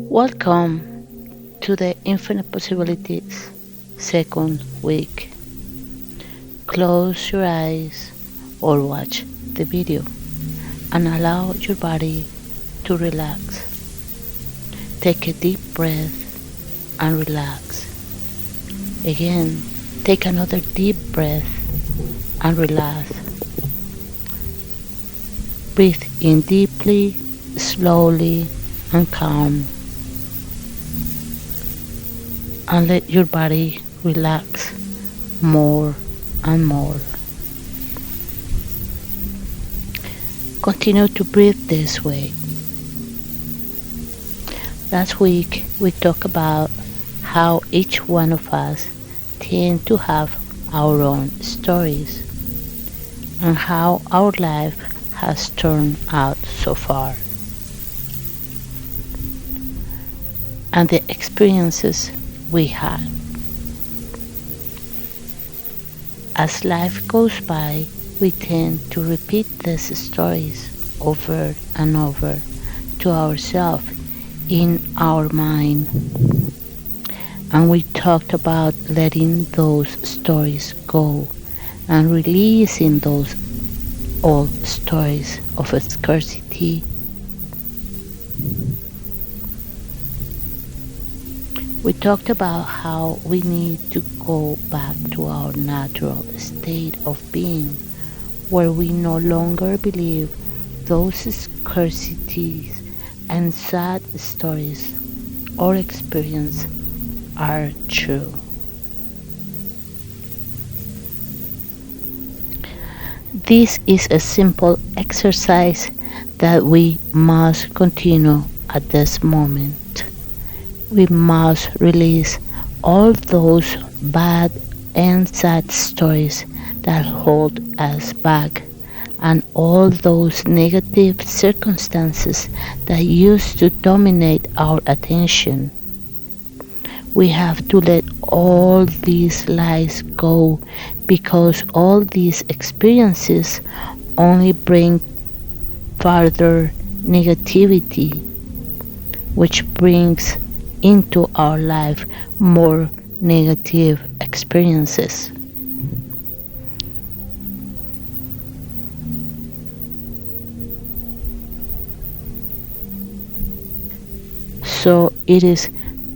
Welcome to the Infinite Possibilities second week. Close your eyes or watch the video and allow your body to relax. Take a deep breath and relax. Again, take another deep breath and relax. Breathe in deeply, slowly, and calm. And let your body relax more and more. Continue to breathe this way. Last week we talked about how each one of us tend to have our own stories and how our life has turned out so far, and the experiences we had. As life goes by, we tend to repeat these stories over and over to ourselves in our mind. And we talked about letting those stories go and releasing those old stories of scarcity. We talked about how we need to go back to our natural state of being, where we no longer believe those scarcities and sad stories or experience are true. This is a simple exercise that we must continue at this moment. We must release all those bad and sad stories that hold us back and all those negative circumstances that used to dominate our attention. We have to let all these lies go because all these experiences only bring further negativity, which brings into our life more negative experiences. So it is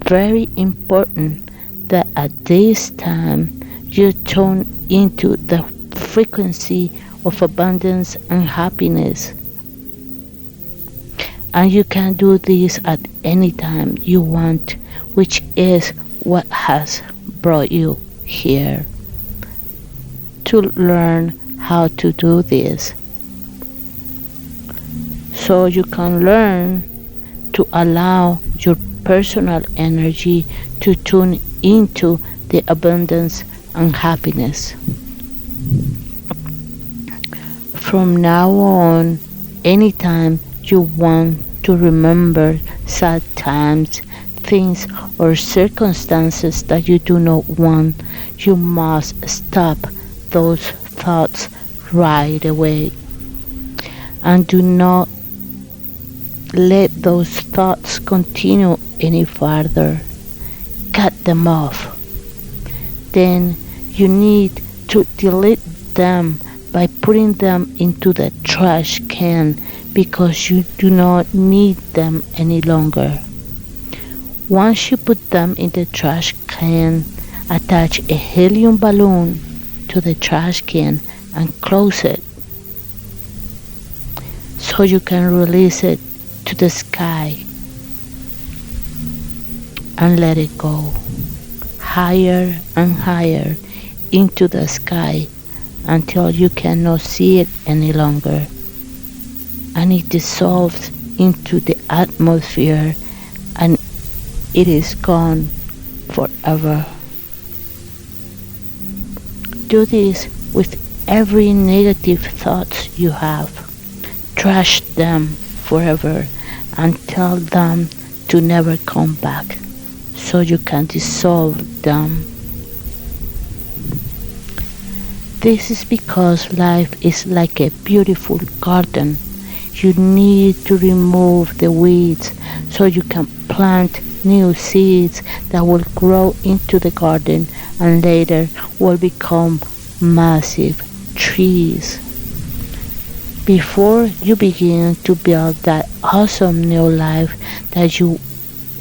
very important that at this time you tune into the frequency of abundance and happiness. And you can do this at any time you want, which is what has brought you here, to learn how to do this. So you can learn to allow your personal energy to tune into the abundance and happiness. From now on, anytime you want to remember sad times, things or circumstances that you do not want, you must stop those thoughts right away. And do not let those thoughts continue any further. Cut them off. Then you need to delete them by putting them into the trash can because you do not need them any longer. Once you put them in the trash can, attach a helium balloon to the trash can and close it so you can release it to the sky and let it go higher and higher into the sky until you cannot see it any longer, and it dissolves into the atmosphere and it is gone forever. Do this with every negative thought you have. Trash them forever and tell them to never come back so you can dissolve them. This is because life is like a beautiful garden You need to remove the weeds so you can plant new seeds that will grow into the garden and later will become massive trees. Before you begin to build that awesome new life that you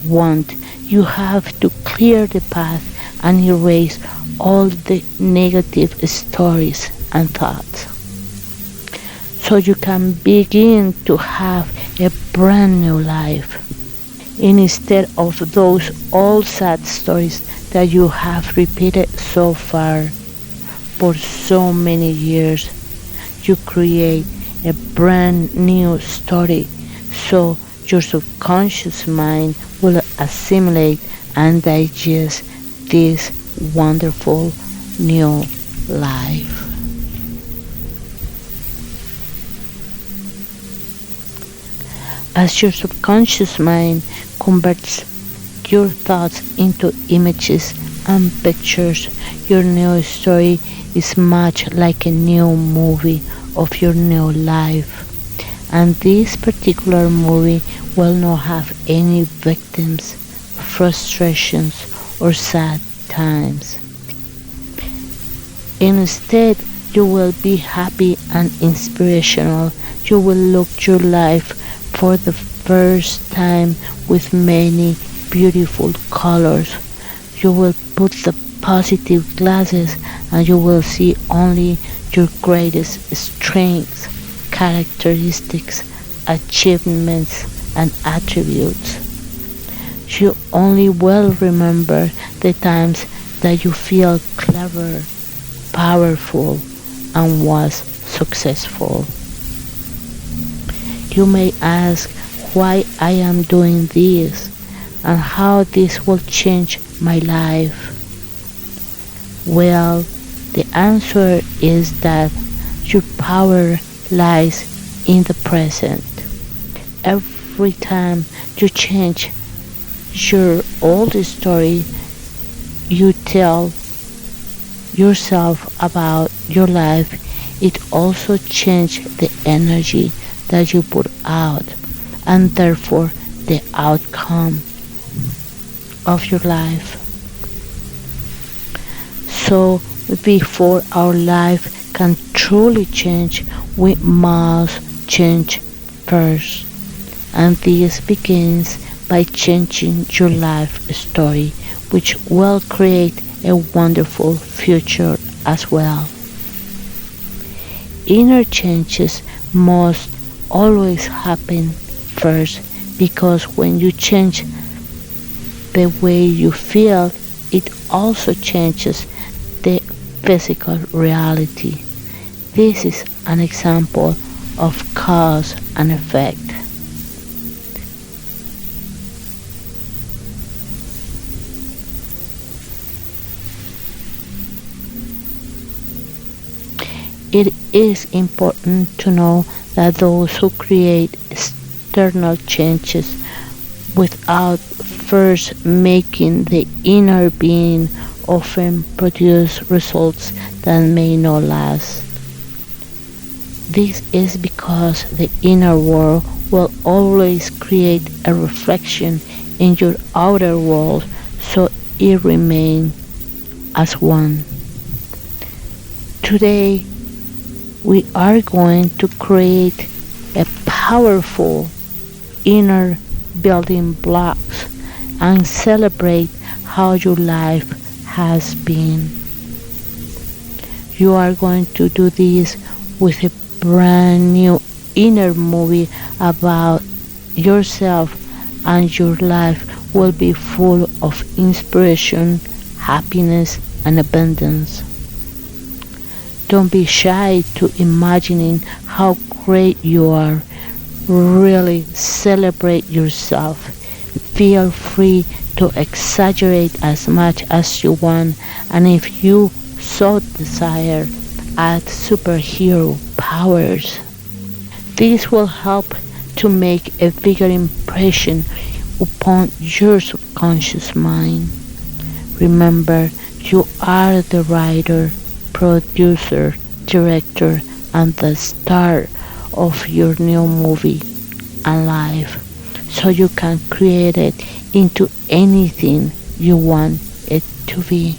want, you have to clear the path and erase all the negative stories and thoughts so you can begin to have a brand new life. Instead of those old sad stories that you have repeated so far for so many years, you create a brand new story so your subconscious mind will assimilate and digest this wonderful new life. As your subconscious mind converts your thoughts into images and pictures, your new story is much like a new movie of your new life. And this particular movie will not have any victims, frustrations, or sad times. Instead, you will be happy and inspirational. You will look your life for the first time with many beautiful colors. You will put the positive glasses and you will see only your greatest strengths, characteristics, achievements, and attributes. You only will remember the times that you feel clever, powerful, and was successful. You may ask why I am doing this and how this will change my life. Well, the answer is that your power lies in the present. Every time you change your old story, you tell yourself about your life, it also changes the energy that you put out and therefore the outcome of your life. So before our life can truly change, we must change first. And this begins by changing your life story, which will create a wonderful future as well. Inner changes must always happen first because when you change the way you feel, it also changes the physical reality. This is an example of cause and effect. It is important to know that those who create external changes without first making the inner being often produce results that may not last. This is because the inner world will always create a reflection in your outer world, so it remains as one. Today, we are going to create a powerful inner building blocks and celebrate how your life has been. You are going to do this with a brand new inner movie about yourself, and your life will be full of inspiration, happiness, and abundance. Don't be shy to imagining how great you are. Really celebrate yourself. Feel free to exaggerate as much as you want, and if you so desire, add superhero powers. This will help to make a bigger impression upon your subconscious mind. Remember, you are the writer, producer, director, and the star of your new movie and life, so you can create it into anything you want it to be.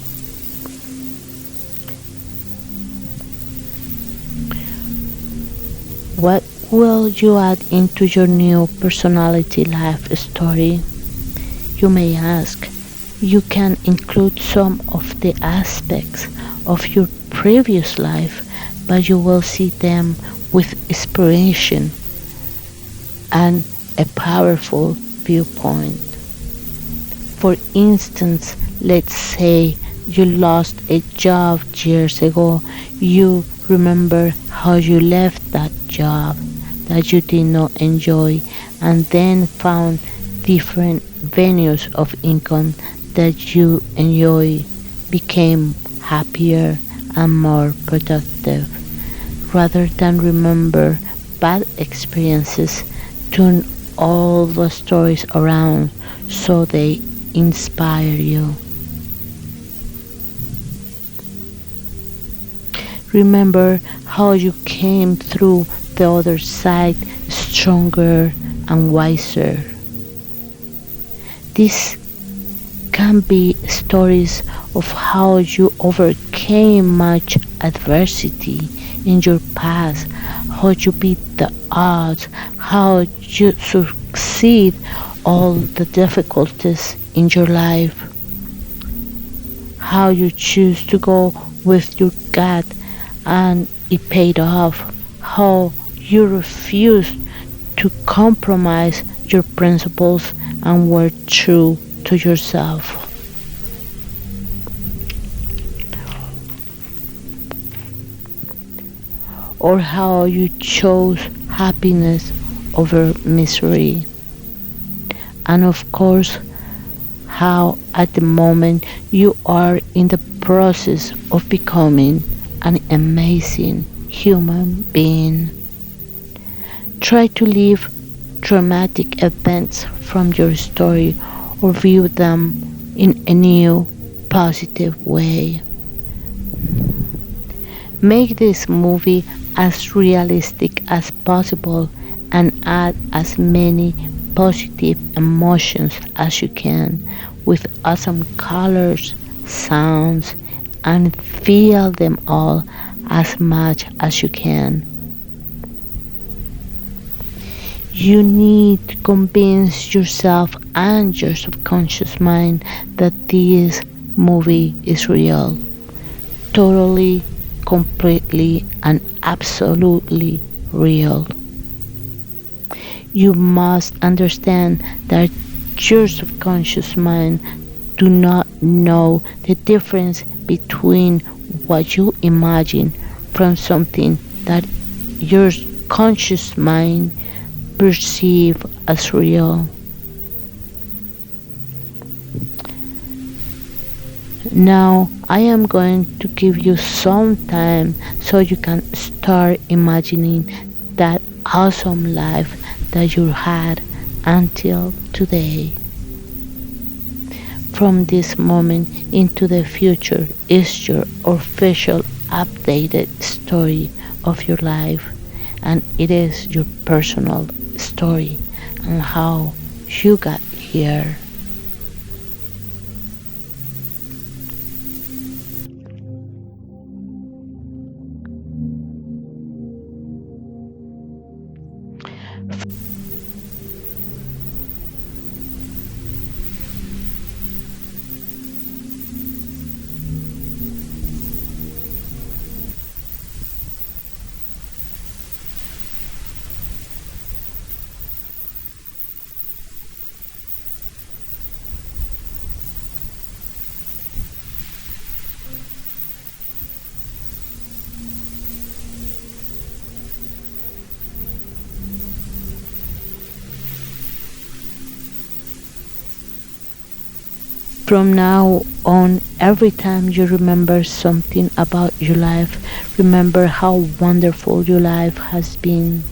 What will you add into your new personality life story? You may ask. You can include some of the aspects of your previous life, but you will see them with inspiration and a powerful viewpoint. For instance, let's say you lost a job years ago. You remember how you left that job that you did not enjoy and then found different venues of income that you enjoy, became happier and more productive. Rather than remember bad experiences, turn all the stories around so they inspire you. Remember how you came through the other side stronger and wiser. These can be stories of how you overcame much adversity in your past, how you beat the odds, how you succeed all the difficulties in your life, how you choose to go with your gut and it paid off, how you refused to compromise your principles and were true to yourself. Or how you chose happiness over misery. And of course, how at the moment you are in the process of becoming an amazing human being. Try to leave traumatic events from your story or view them in a new, positive way. Make this movie as realistic as possible and add as many positive emotions as you can with awesome colors, sounds, and feel them all as much as you can. You need to convince yourself and your subconscious mind that this movie is real. Totally, completely, and absolutely real. You must understand that your subconscious mind do not know the difference between what you imagine from something that your conscious mind perceive as real. Now I am going to give you some time so you can start imagining that awesome life that you had until today. From this moment into the future is your official updated story of your life, and it is your personal story and how you got here. From now on, every time you remember something about your life, remember how wonderful your life has been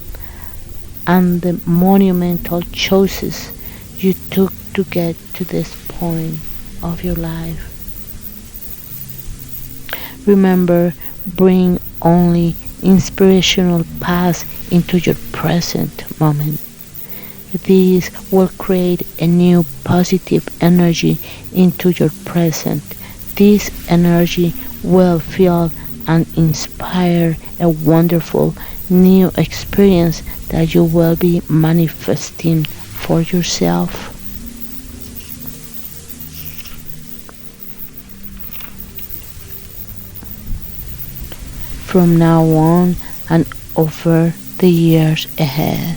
and the monumental choices you took to get to this point of your life. Remember, bring only inspirational path into your present moment. This will create a new positive energy into your present. This energy will fuel and inspire a wonderful new experience that you will be manifesting for yourself. From now on and over the years ahead.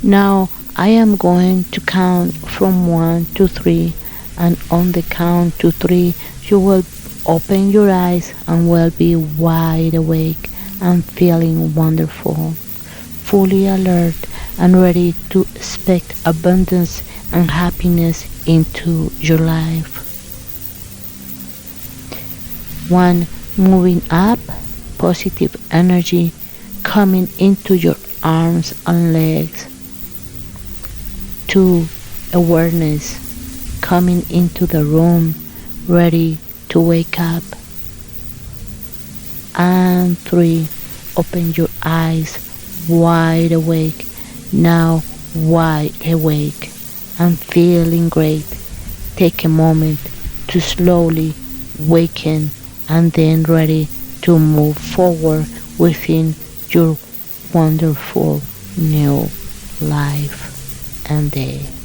Now I am going to count from 1 to 3, and on the count to 3 you will open your eyes and will be wide awake and feeling wonderful, fully alert and ready to expect abundance and happiness into your life. 1. Moving up, positive energy coming into your arms and legs. 2. Awareness coming into the room, ready to wake up. And 3. Open your eyes wide awake, now wide awake and feeling great. Take a moment to slowly waken and then ready to move forward within your wonderful new life and day.